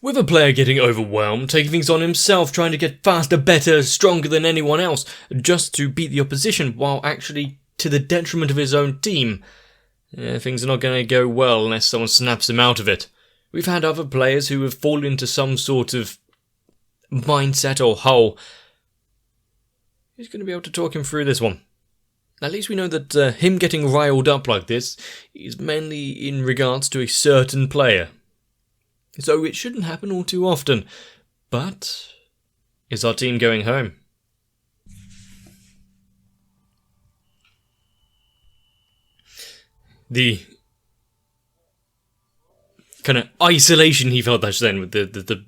With a player getting overwhelmed, taking things on himself, trying to get faster, better, stronger than anyone else, just to beat the opposition, while actually to the detriment of his own team. Things are not going to go well unless someone snaps him out of it. We've had other players who have fallen into some sort of mindset or hole. Who's going to be able to talk him through this one? At least we know that him getting riled up like this is mainly in regards to a certain player. So it shouldn't happen all too often. But is our team going home? The kind of isolation he felt just then with the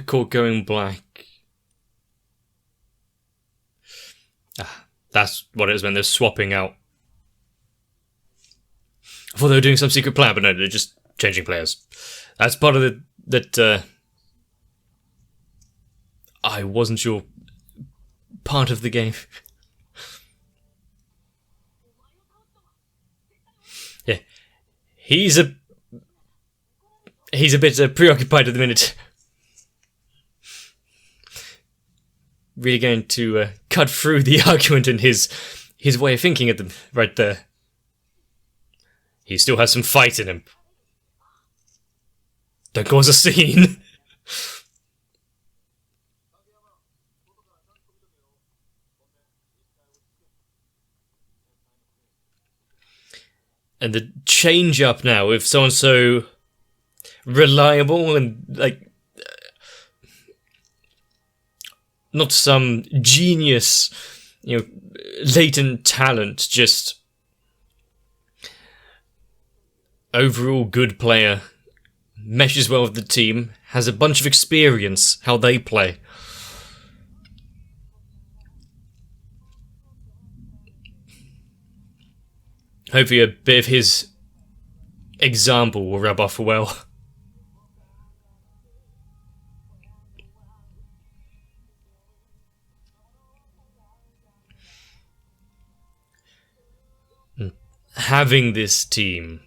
court going black. That's what it is when they're swapping out. I thought they were doing some secret plan, but no, they're just changing players. That's part of I wasn't sure part of the game. Yeah, he's a bit preoccupied at the minute. Really going to cut through the argument and his way of thinking at them right there. He still has some fight in him. Don't cause a scene. And the change up now, if someone's so reliable and not some genius, latent talent, just overall good player, meshes well with the team, has a bunch of experience how they play. Hopefully a bit of his example will rub off well. Having this team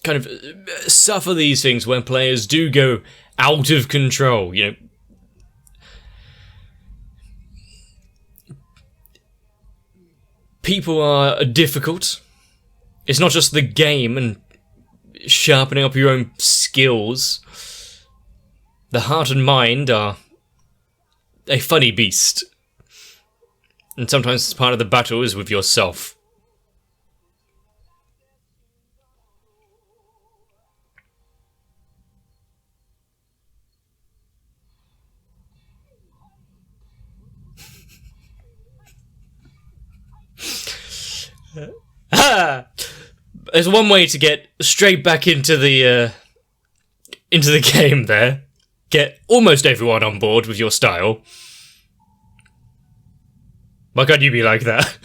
kind of suffer these things when players do go out of control, People are difficult. It's not just the game and sharpening up your own skills. The heart and mind are a funny beast. And sometimes part of the battle is with yourself. There's one way to get straight back into the game there. Get almost everyone on board with your style. Why can't you be like that?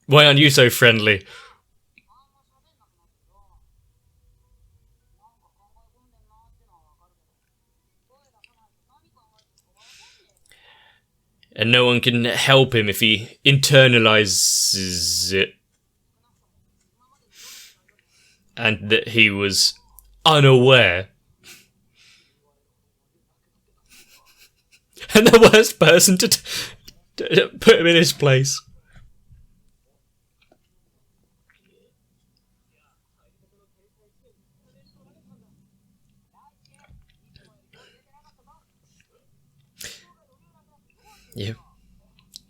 Why aren't you so friendly? And no one can help him if he internalizes it. And that he was unaware. And the worst person to put him in his place. Yeah.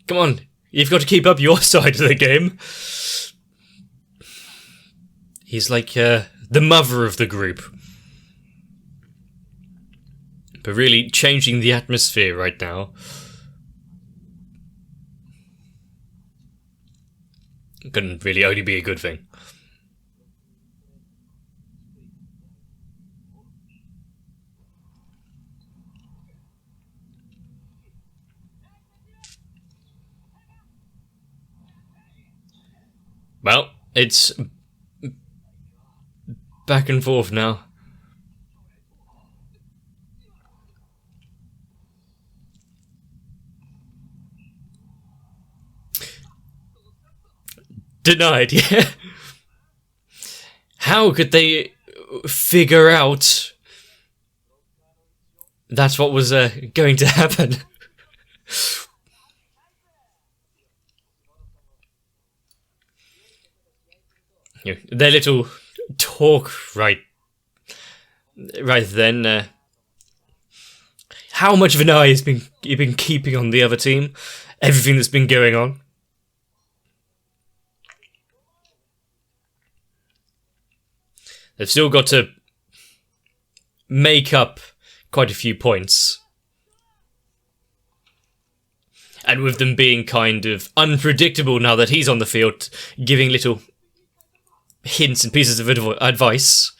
Come on, you've got to keep up your side of the game. He's like the mother of the group. But really changing the atmosphere right now. Couldn't really only be a good thing. Well, it's back and forth now. Denied, yeah. How could they figure out that's what was going to happen? Their little talk right then. How much of an eye has you been keeping on the other team? Everything that's been going on. They've still got to make up quite a few points. And with them being kind of unpredictable now that he's on the field, giving little hints and pieces of advice.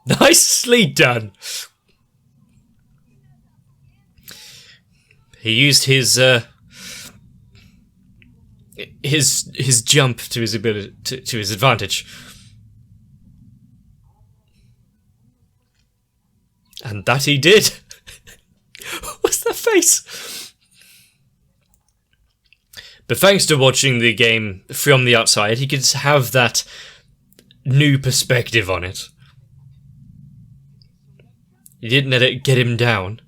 Nicely done. He used his jump to his ability to his advantage. And that he did. What's that face? But thanks to watching the game from the outside, he could have that new perspective on it. He didn't let it get him down.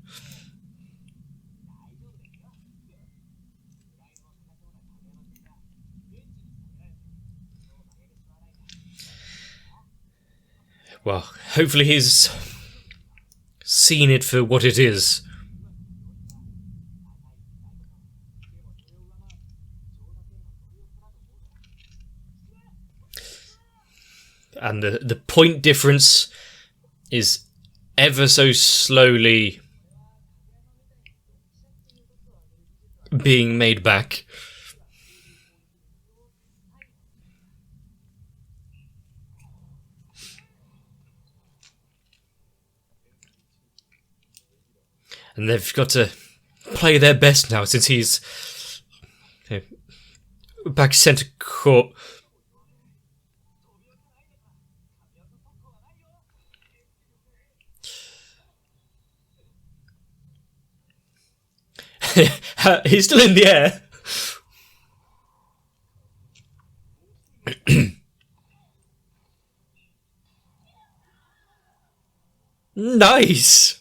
Well, hopefully he's seen it for what it is. And the point difference is ever so slowly being made back. And they've got to play their best now since he's back centre court. He's still in the air. Nice.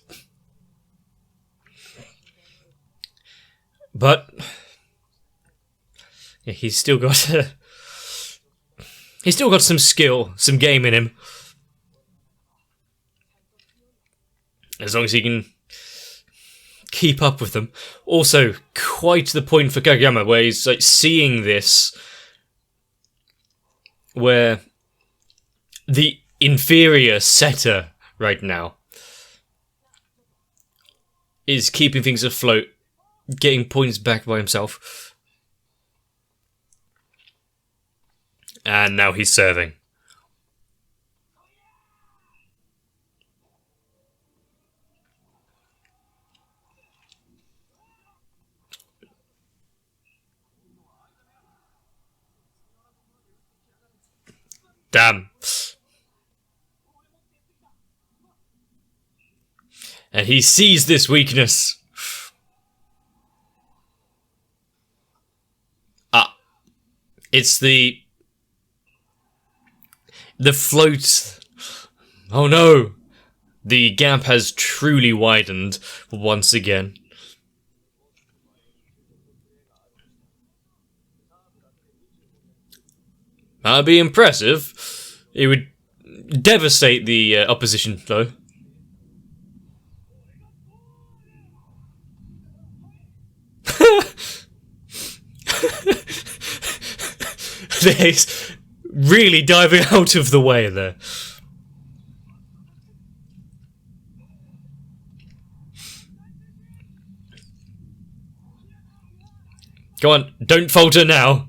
But yeah, he's still got some skill, some game in him. As long as he can keep up with them. Also, quite the point for Kageyama, where he's like seeing this, where the inferior setter right now is keeping things afloat, getting points back by himself. And now he's serving. Damn. And he sees this weakness. It's the float. Oh no. The gap has truly widened once again. That'd be impressive. It would devastate the opposition, though. He's really diving out of the way there. Go on, don't falter now.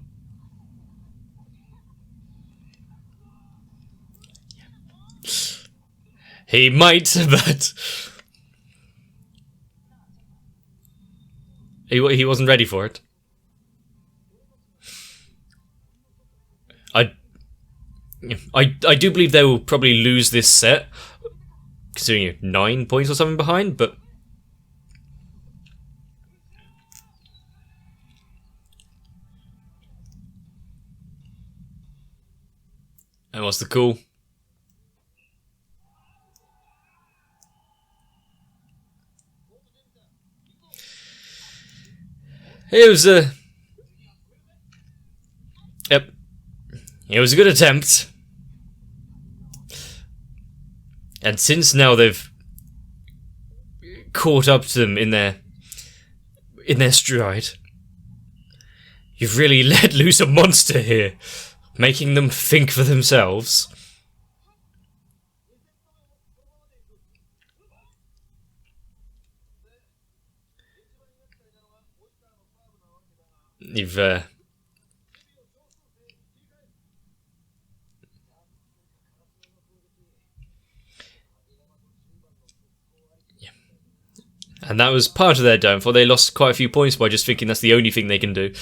He might, but he wasn't ready for it. I do believe they will probably lose this set, considering you're 9 points or something behind, but... And what's the call? It was a... Yep. It was a good attempt. And since now they've caught up to them in their stride, you've really let loose a monster here, making them think for themselves. You've and that was part of their downfall. They lost quite a few points by just thinking that's the only thing they can do.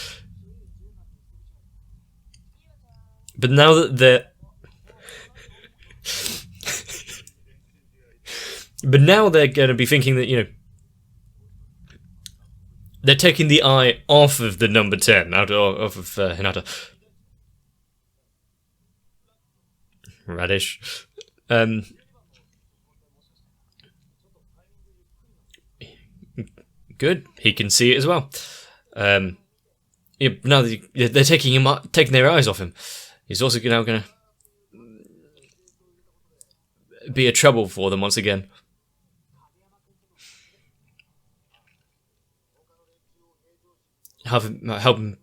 But now that they're... but now they're going to be thinking that, you know, they're taking the eye off of the number 10, off of Hinata. Radish. Good. He can see it as well. Yeah, now they're taking their eyes off him. He's also now going to be a trouble for them once again. Help him.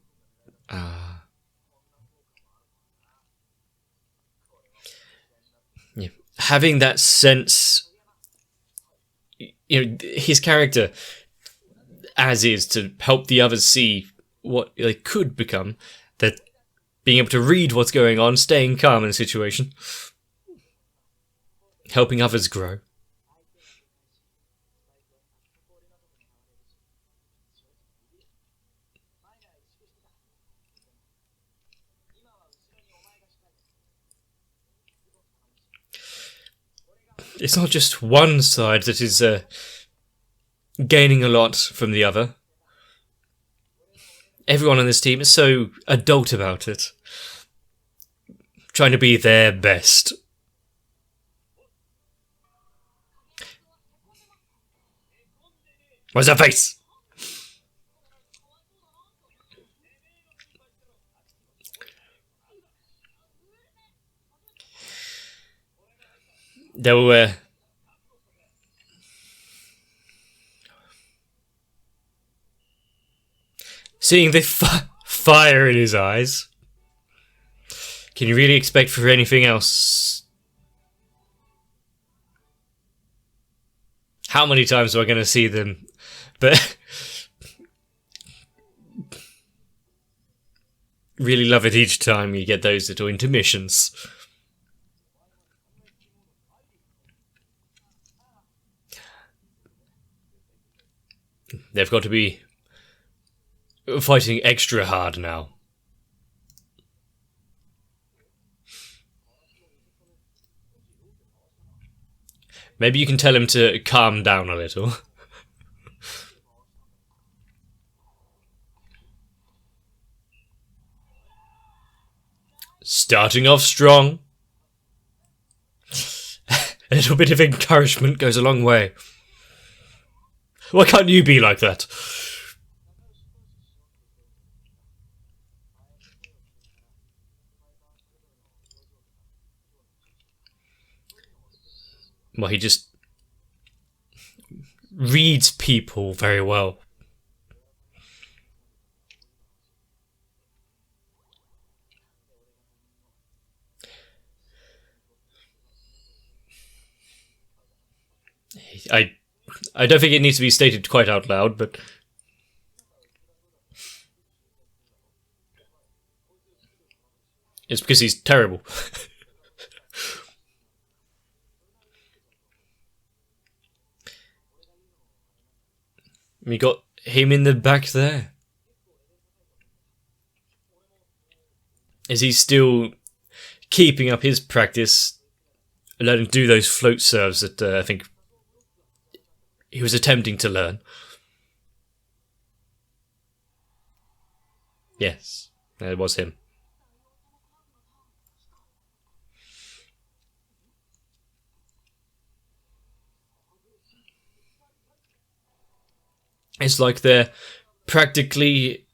Yeah, having that sense, you know, his character as is to help the others see what they could become. That being able to read what's going on, staying calm in a situation, helping others grow. It's not just one side that is gaining a lot from the other. Everyone on this team is so adult about it. Trying to be their best. Where's her face? They were... seeing the fire in his eyes. Can you really expect for anything else? How many times am I going to see them? But really love it each time you get those little intermissions. They've got to be fighting extra hard now. Maybe you can tell him to calm down a little. Starting off strong. A little bit of encouragement goes a long way. Why can't you be like that? Well, he just reads people very well. I don't think it needs to be stated quite out loud, but it's because he's terrible. We got him in the back there. Is he still keeping up his practice, learning to do those float serves that I think he was attempting to learn. Yes, it was him. It's like they're practically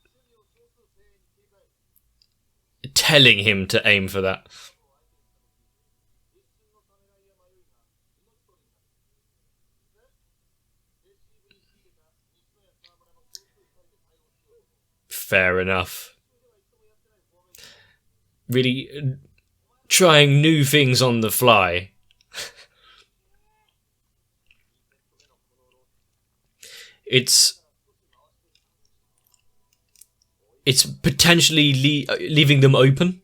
telling him to aim for that. Fair enough. Really trying new things on the fly. It's potentially leaving them open,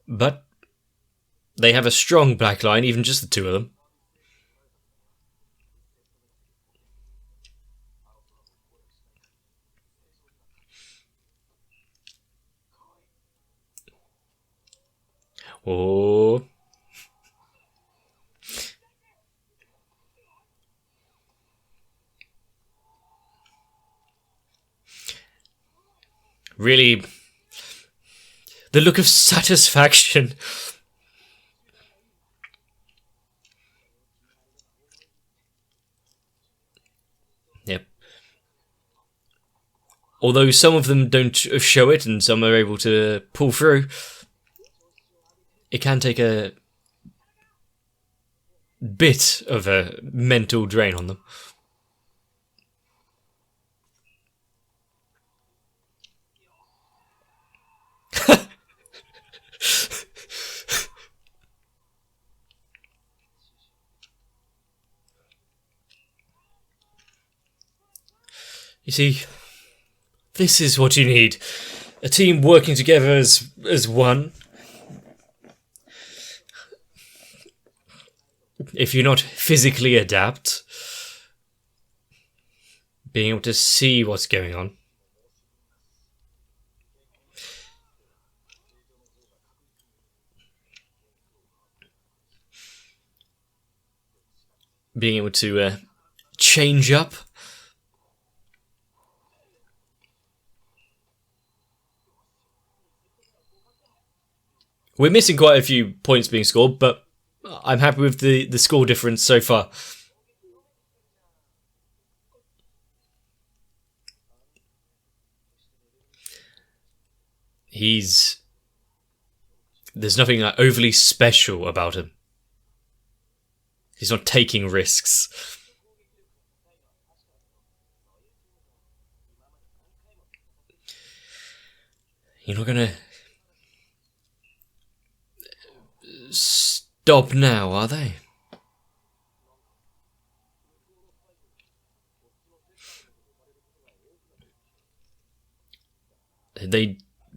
but they have a strong black line, even just the two of them. Oh. Really, the look of satisfaction. Yep. Although some of them don't show it and some are able to pull through, it can take a bit of a mental drain on them. You see, this is what you need. A team working together as one. If you're not physically adept, being able to see what's going on. Being able to change up. We're missing quite a few points being scored, but I'm happy with the score difference so far. There's nothing overly special about him. He's not taking risks. You're not gonna stop now, are they?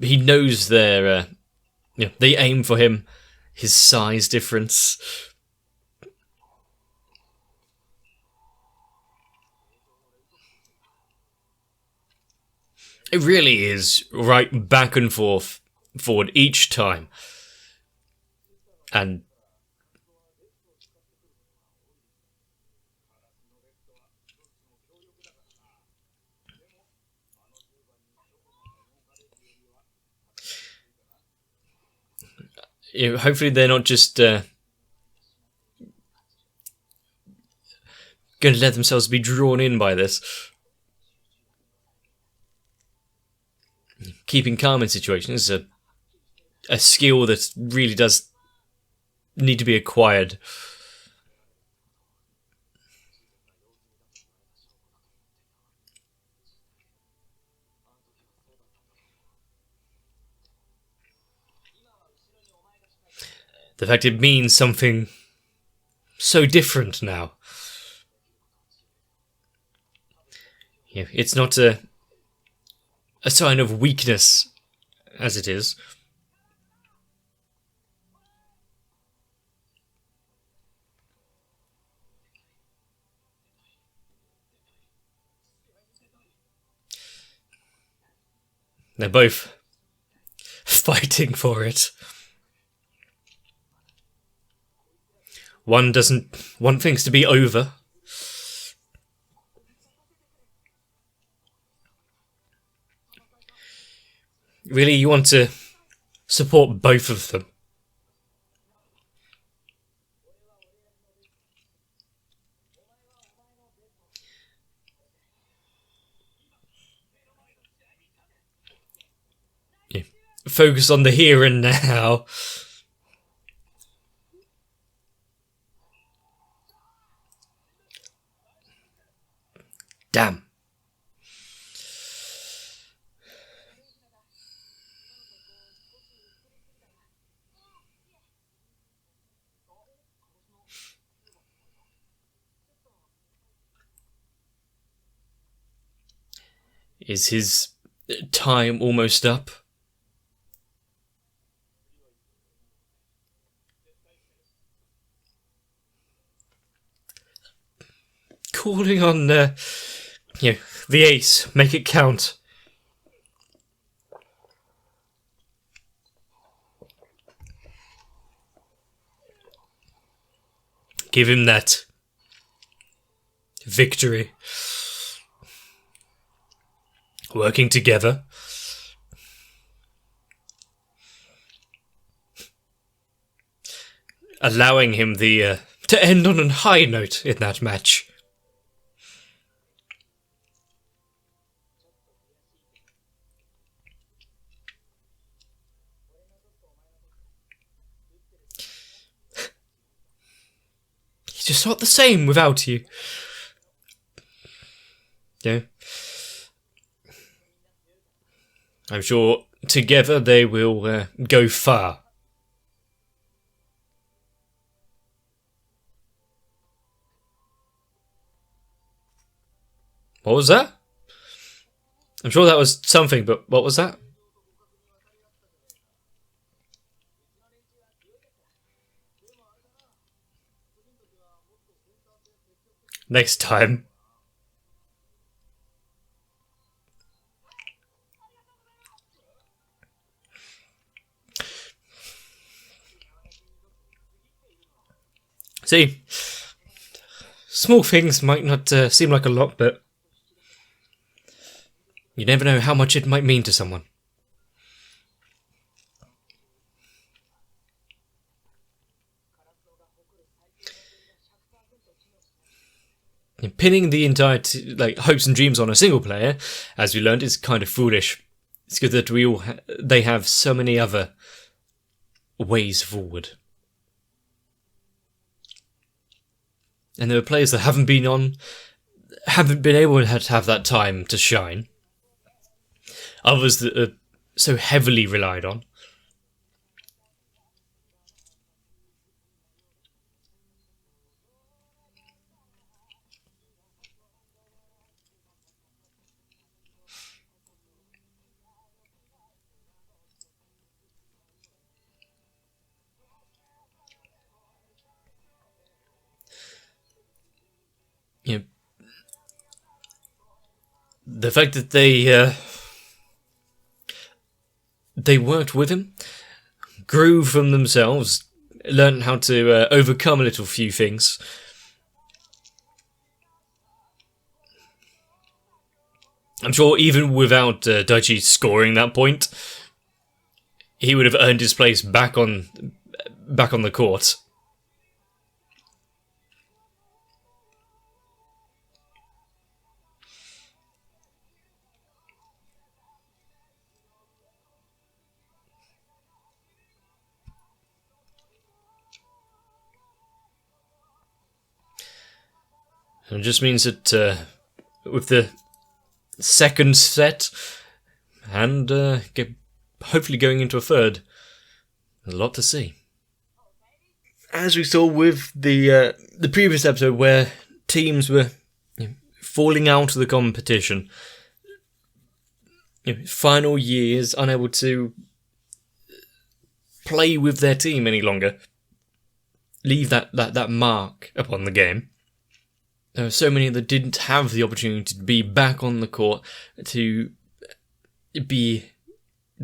He knows they aim for him. His size difference. It really is right back and forward each time. And hopefully they're not just going to let themselves be drawn in by this. Keeping calm in situations is a skill that really does need to be acquired. The fact it means something so different now. It's not a sign of weakness, as it is. They're both fighting for it. One doesn't want things to be over. Really, you want to support both of them. Yeah. Focus on the here and now. Damn. Is his time almost up? Calling on, the ace. Make it count. Give him that victory. Working together. Allowing him to end on a high note in that match. He's just not the same without you. Yeah. I'm sure together they will go far. What was that? I'm sure that was something, but what was that? Next time. See, small things might not seem like a lot, but you never know how much it might mean to someone. And pinning the entire hopes and dreams on a single player, as we learned, is kind of foolish. It's good that they have so many other ways forward. And there are players that haven't been able to have that time to shine. Others that are so heavily relied on. You know, the fact that they worked with him, grew from themselves, learned how to overcome a little few things. I'm sure even without Daichi scoring that point, he would have earned his place back on the court. It just means that with the second set and hopefully going into a third, there's a lot to see. As we saw with the previous episode, where teams were falling out of the competition, final years unable to play with their team any longer, leave that mark upon the game. There are so many that didn't have the opportunity to be back on the court, to be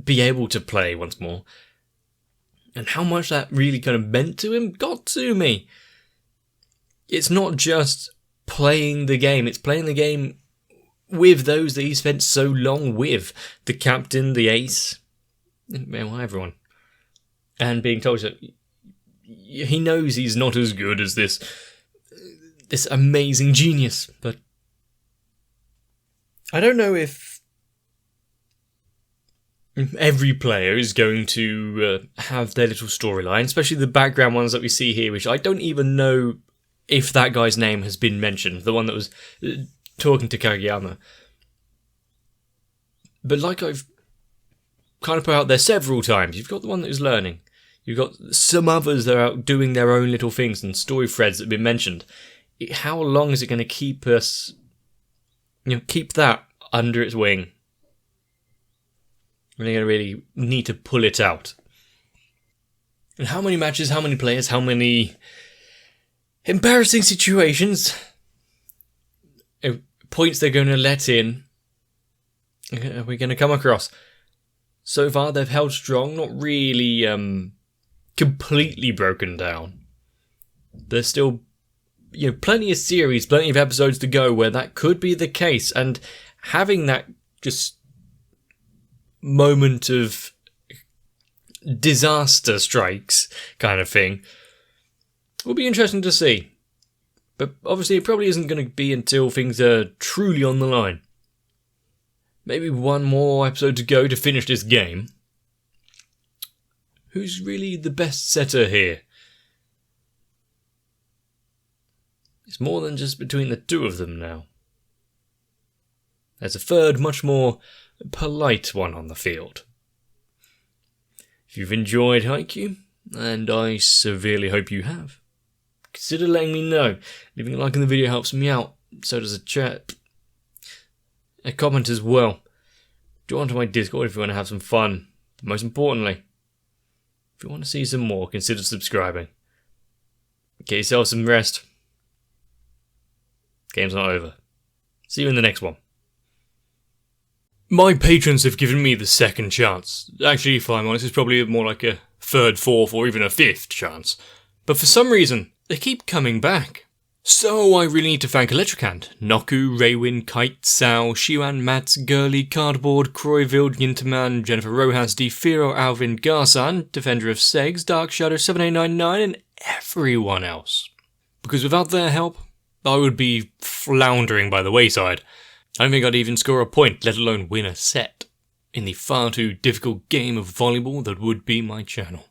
able to play once more. And how much that really kind of meant to him got to me. it's not just playing the game, it's playing the game with those that he spent so long with. The captain, the ace, well, everyone. And being told that he knows he's not as good as this amazing genius, but I don't know if every player is going to have their little storyline, especially the background ones that we see here, which I don't even know if that guy's name has been mentioned, the one that was talking to Kageyama. But like I've kind of put out there several times, you've got the one that is learning. You've got some others that are out doing their own little things and story threads that have been mentioned. How long is it going to keep us, keep that under its wing? We're going to really need to pull it out. And how many matches, how many players, how many embarrassing situations, points they're going to let in, are we going to come across? So far, they've held strong, not really completely broken down. There's still, plenty of series, plenty of episodes to go where that could be the case, and having that just moment of disaster strikes kind of thing will be interesting to see. But obviously, it probably isn't going to be until things are truly on the line. Maybe one more episode to go to finish this game. Who's really the best setter here? It's more than just between the two of them now. There's a third, much more polite one on the field. If you've enjoyed Haikyuu, and I severely hope you have, consider letting me know. Leaving a like on the video helps me out, so does a comment as well. Join onto my Discord if you want to have some fun. But most importantly, if you want to see some more, consider subscribing. Get yourself some rest. Game's not over. See you in the next one. My patrons have given me the second chance. Actually, if I'm honest, it's probably more like a third, fourth, or even a fifth chance. But for some reason, they keep coming back. So I really need to thank Electricand, Noku, Raywin, Kite, Sal, Shiwan, Mats, Gurley, Cardboard, Croyvild, Yinterman, Jennifer Rojas, Defiro, Alvin, Garsan, Defender of Segs, Dark Shadow 7899, and everyone else. Because without their help, I would be floundering by the wayside. I don't think I'd even score a point, let alone win a set, in the far too difficult game of volleyball that would be my channel.